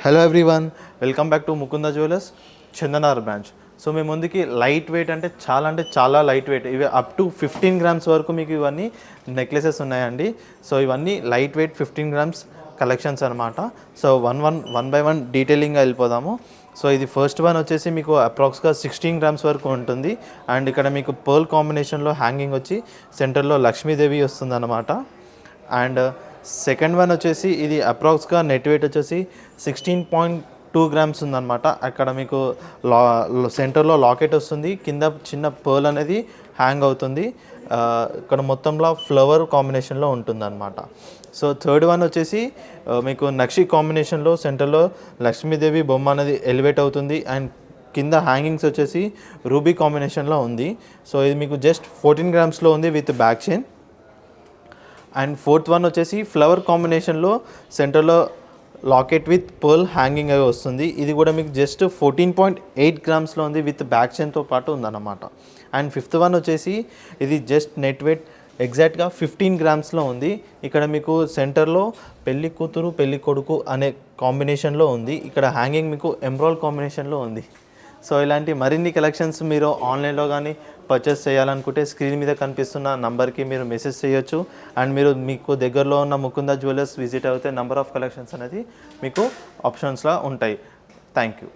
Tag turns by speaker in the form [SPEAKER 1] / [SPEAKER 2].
[SPEAKER 1] Hello everyone, welcome back to Mukunda jewellers Chandanagar branch. So మీ ముందుకి light weight అంటే చాలా లైట్ వెయిట్, ఇవి అప్ టు 15 గ్రామ్స్ వరకు మీకు ఇవన్నీ నెక్లెసెస్ ఉన్నాయండి. సో ఇవన్నీ లైట్ వెయిట్ 15 గ్రామ్స్ కలెక్షన్స్ అనమాట. సో వన్ బై వన్ డీటెయిలింగ్గా వెళ్ళిపోదాము. సో ఇది ఫస్ట్ వన్ వచ్చేసి మీకు అప్రాక్స్గా 16 గ్రామ్స్ వరకు ఉంటుంది. అండ్ ఇక్కడ మీకు పర్ల్ కాంబినేషన్లో హ్యాంగింగ్ వచ్చి సెంటర్లో లక్ష్మీదేవి వస్తుంది అనమాట. అండ్ సెకండ్ వన్ వచ్చేసి ఇది అప్రాక్స్గా నెట్ వెయిట్ వచ్చేసి 16.2 గ్రామ్స్ ఉందన్నమాట. అక్కడ మీకు సెంటర్లో లాకెట్ వస్తుంది, కింద చిన్న పర్ల్ అనేది హ్యాంగ్ అవుతుంది. ఇక్కడ మొత్తంలో ఫ్లవర్ కాంబినేషన్లో ఉంటుందన్నమాట. సో థర్డ్ వన్ వచ్చేసి మీకు నక్షి కాంబినేషన్లో సెంటర్లో లక్ష్మీదేవి బొమ్మ అనేది ఎలివేట్ అవుతుంది. అండ్ కింద హ్యాంగింగ్స్ వచ్చేసి రూబీ కాంబినేషన్లో ఉంది. సో ఇది మీకు జస్ట్ 14 గ్రామ్స్లో ఉంది with back chain. And fourth one వచ్చేసి ఫ్లవర్ కాంబినేషన్లో సెంటర్లో లాకెట్ విత్ పర్ల్ హ్యాంగింగ్ అవి వస్తుంది. ఇది కూడా మీకు జస్ట్ 14.8 గ్రామ్స్లో ఉంది విత్ బ్యాక్ చైన్తో పాటు ఉందన్నమాట. అండ్ ఫిఫ్త్ వన్ వచ్చేసి ఇది జస్ట్ నెట్ వెయిట్ ఎగ్జాక్ట్గా 15 గ్రామ్స్లో ఉంది. ఇక్కడ మీకు సెంటర్లో పెళ్లి కూతురు పెళ్లి కొడుకు అనే కాంబినేషన్లో ఉంది. ఇక్కడ హ్యాంగింగ్ మీకు ఎంబ్రాయిడ్ కాంబినేషన్లో ఉంది. సో ఇలాంటి మరిన్ని కలెక్షన్స్ మీరు ఆన్లైన్లో కానీ పర్చేస్ చేయాలనుకుంటే స్క్రీన్ మీద కనిపిస్తున్న నంబర్కి మీరు మెసేజ్ చేయొచ్చు. అండ్ మీరు మీకు దగ్గరలో ఉన్న ముకుంద జ్యువెలర్స్ విజిట్ అయితే నెంబర్ ఆఫ్ కలెక్షన్స్ అనేది మీకు ఆప్షన్స్లో ఉంటాయి. Thank you.